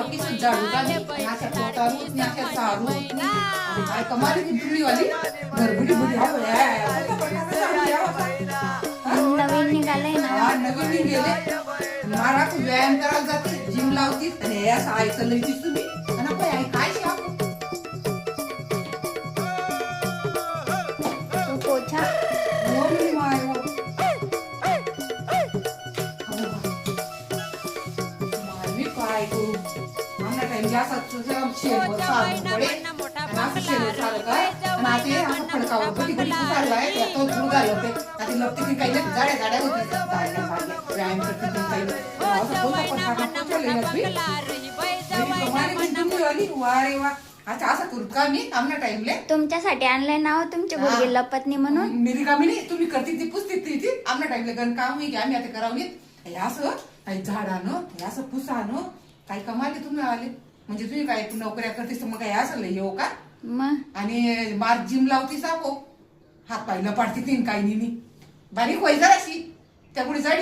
वकीच झाडू का अशा पोटारू अशा सारू आणि काय कमाल की तुम्ही वाली घरगुती बुडी नवीन निघालंय ना. हा नवीन गेले मारा तू व्यायाम करायला जाते जिम लावती आणि हे असं ऐकलं लईतीस तुम्ही आणि काय शिकू तू पोछा मोरी माय मी काय करू आमना टाइम जास्त तुझं शेण सारून पडे आणि असं शेण सारं काय आणि आता हे असं फडकावर कधी कधी चालू आहे तो धूळ घालत होते आता लपते की काही नाही जाड्या जाड्या होती जाड्या जाड्या व्यायाम करते की काही असं होतं पण हा कुठे आली वा रे वा अच्छा असं करू का मी आमना टाइमले तुमच्यासाठी आणलंय ना हो तुमचे गुडघे लपत नाही म्हणून. मी रिकामी नाही तुम्ही करते ती पुसते ती आमना टाइमले गण काम होई की आम्ही आता करावं हे असं काही झाडानं हे असं पुसानं काही कमाले तुम्ही आले म्हणजे तुम्ही काय नोकऱ्या करतेस तर मग काय असं येऊ का मग आणि मार जिम लावतीस आपो हात पायला पाडती तीन काही नाही बारीक होई जराशी त्यामुळे जाडी